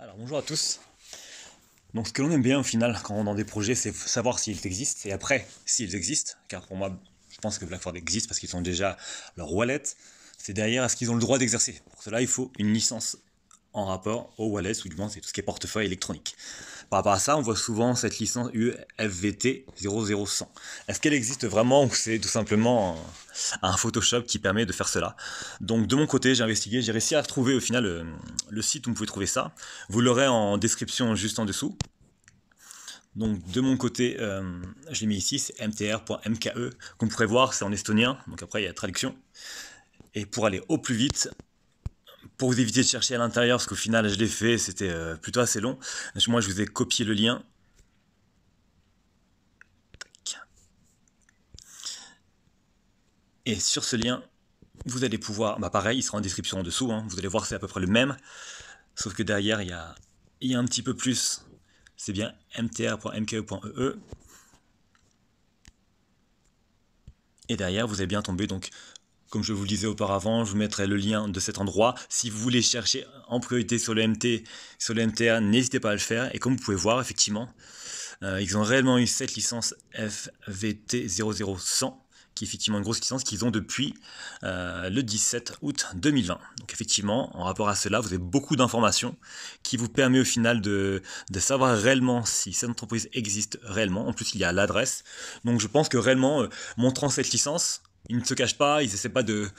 Alors bonjour à tous. Donc ce que l'on aime bien au final quand on est dans des projets, c'est savoir s'ils existent et après s'ils existent, car pour moi je pense que Blackford existe parce qu'ils ont déjà leur wallet, c'est derrière est-ce qu'ils ont le droit d'exercer. Pour cela il faut une licence en rapport au wallet, ou du moins c'est tout ce qui est portefeuille électronique. Par rapport à ça, on voit souvent cette licence UFVT 00100. Est-ce qu'elle existe vraiment ou c'est tout simplement un Photoshop qui permet de faire cela? Donc de mon côté, j'ai investigué, j'ai réussi à trouver au final le site où vous pouvez trouver ça. Vous l'aurez en description juste en dessous. Donc de mon côté, je l'ai mis ici, c'est mtr.mke. Comme vous pourrez voir, c'est en estonien, donc après il y a la traduction. Et pour aller au plus vite, pour vous éviter de chercher à l'intérieur, parce qu'au final je l'ai fait, c'était plutôt assez long. Moi je vous ai copié le lien. Et sur ce lien, vous allez pouvoir, pareil, il sera en description en dessous, hein, vous allez voir c'est à peu près le même, sauf que derrière il y a un petit peu plus, c'est bien mtr.mke.ee. Et derrière vous allez bien tomber, donc comme je vous le disais auparavant, je vous mettrai le lien de cet endroit. Si vous voulez chercher en priorité sur le MT, sur le MTR, n'hésitez pas à le faire. Et comme vous pouvez voir, effectivement, ils ont réellement eu cette licence FVT 00100, qui est effectivement une grosse licence qu'ils ont depuis le 17 août 2020. Donc effectivement, en rapport à cela, vous avez beaucoup d'informations qui vous permet au final de savoir réellement si cette entreprise existe réellement. En plus, il y a l'adresse. Donc je pense que réellement, montrant cette licence, ils ne se cachent pas, ils n'essaient pas de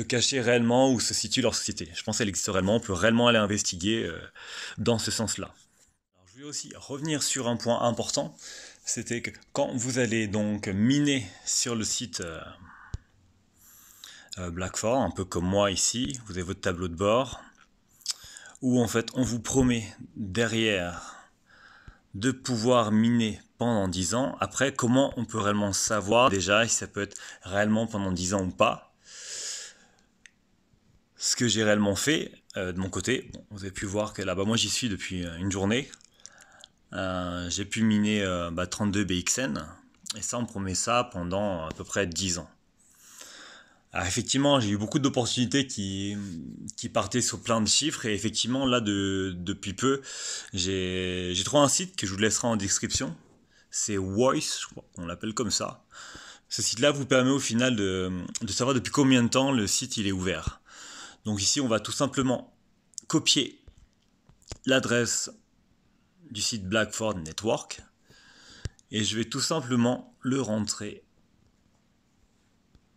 cacher réellement où se situe leur société. Je pense qu'elle existe réellement, on peut réellement aller investiguer dans ce sens-là. Je vais aussi revenir sur un point important, c'était que quand vous allez donc miner sur le site Blackford, un peu comme moi ici, vous avez votre tableau de bord, où en fait on vous promet derrière de pouvoir miner pendant 10 ans. Après, comment on peut réellement savoir déjà si ça peut être réellement pendant 10 ans ou pas? Ce que j'ai réellement fait de mon côté, bon, vous avez pu voir que là-bas, moi j'y suis depuis une journée. J'ai pu miner 32 BXN, et ça on promet ça pendant à peu près 10 ans. Alors effectivement, j'ai eu beaucoup d'opportunités qui partaient sur plein de chiffres, et effectivement là depuis peu, j'ai trouvé un site que je vous laisserai en description. C'est Voice, je crois qu'on l'appelle comme ça. Ce site-là vous permet au final de savoir depuis combien de temps le site il est ouvert. Donc ici, on va tout simplement copier l'adresse du site Blackford Network et je vais tout simplement le rentrer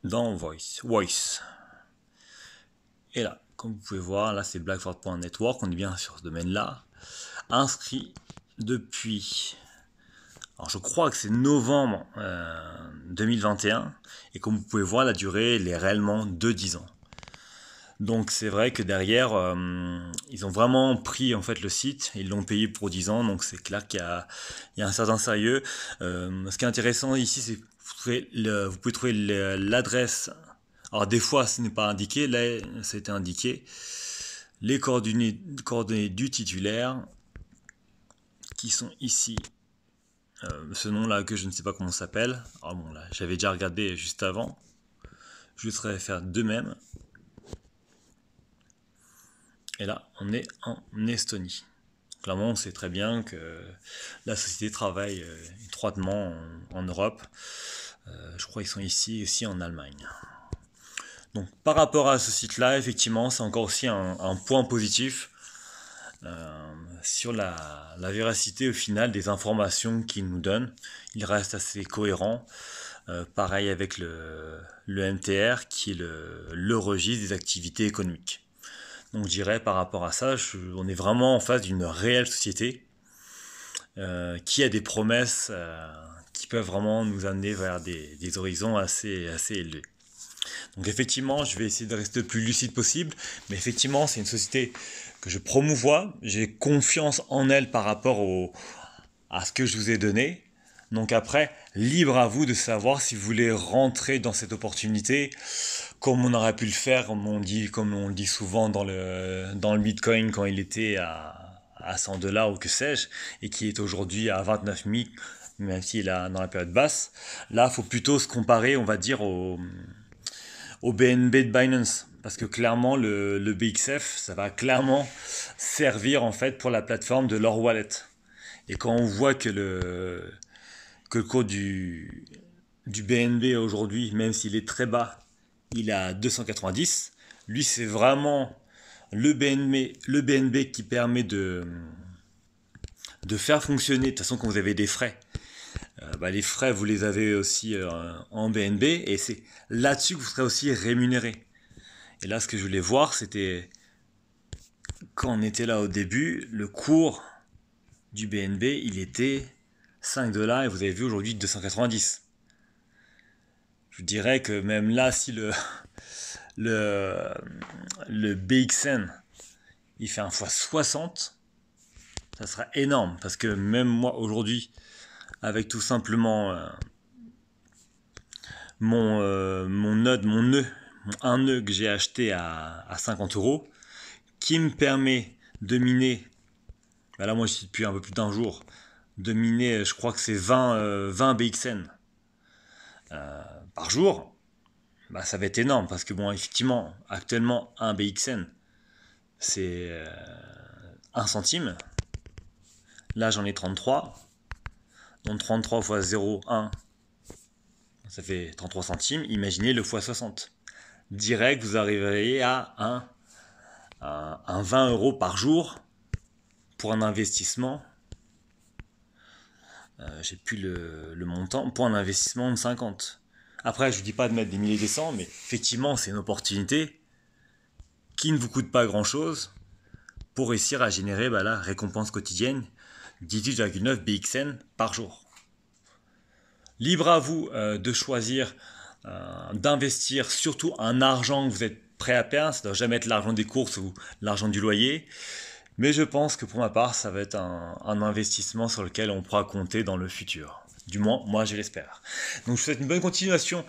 dans Voice. Et là, comme vous pouvez voir, là c'est blackford.network, on est bien sur ce domaine-là. Inscrit depuis, alors je crois que c'est novembre 2021, et comme vous pouvez voir, la durée elle est réellement de 10 ans. Donc c'est vrai que derrière, ils ont vraiment pris en fait le site, ils l'ont payé pour 10 ans, donc c'est clair qu'il y a un certain sérieux. Ce qui est intéressant ici, c'est que vous pouvez trouver l'adresse. Alors des fois ce n'est pas indiqué, là c'était indiqué. Les coordonnées du titulaire qui sont ici. Ce nom là que je ne sais pas comment ça s'appelle. Alors bon là j'avais déjà regardé juste avant. Je voudrais faire de même. Et là, on est en Estonie. Clairement, on sait très bien que la société travaille étroitement en Europe. Je crois qu'ils sont ici aussi en Allemagne. Donc, par rapport à ce site-là, effectivement, c'est encore aussi un point positif sur la véracité au final des informations qu'il nous donne. Il reste assez cohérent. Pareil avec le MTR, qui est le registre des activités économiques. Donc je dirais par rapport à ça, on est vraiment en face d'une réelle société qui a des promesses qui peuvent vraiment nous amener vers des horizons assez élevés. Donc effectivement, je vais essayer de rester le plus lucide possible, mais effectivement, c'est une société que je promouvois, j'ai confiance en elle par rapport à ce que je vous ai donné. Donc après, libre à vous de savoir si vous voulez rentrer dans cette opportunité, comme on aurait pu le faire, comme on le dit souvent dans le Bitcoin quand il était à 100 $ ou que sais-je, et qui est aujourd'hui à 29 000, même s'il est dans la période basse. Là, il faut plutôt se comparer, on va dire, au BNB de Binance. Parce que clairement, le BXF, ça va clairement servir en fait pour la plateforme de leur wallet. Et quand on voit que le cours du BNB aujourd'hui, même s'il est très bas, il est à 290, lui c'est vraiment le BNB qui permet de faire fonctionner. De toute façon, quand vous avez des frais, les frais, vous les avez aussi en BNB, et c'est là-dessus que vous serez aussi rémunéré. Et là, ce que je voulais voir, c'était quand on était là au début, le cours du BNB, il était 5 dollars, et vous avez vu aujourd'hui 290. Je dirais que même là, si le, le BXN, il fait un fois 60, ça sera énorme. Parce que même moi, aujourd'hui, avec tout simplement mon nœud, un nœud que j'ai acheté à 50 euros, qui me permet de miner, là moi je suis depuis un peu plus d'un jour, de miner, je crois que c'est 20 BXN par jour, ça va être énorme. Parce que bon, effectivement, actuellement, un BXN, c'est 1 centime. Là, j'en ai 33. Donc 33 fois 0,1, ça fait 33 centimes. Imaginez le fois 60. Direct, vous arriveriez à un 20 euros par jour pour un investissement. J'ai plus le montant. Pour un investissement de 50. Après, je vous dis pas de mettre des milliers et des cents, mais effectivement, c'est une opportunité qui ne vous coûte pas grand-chose pour réussir à générer la récompense quotidienne 18,9 BXN par jour. Libre à vous de choisir d'investir surtout un argent que vous êtes prêt à perdre. Ça ne doit jamais être l'argent des courses ou l'argent du loyer. Mais je pense que pour ma part, ça va être un investissement sur lequel on pourra compter dans le futur. Du moins, moi je l'espère. Donc je vous souhaite une bonne continuation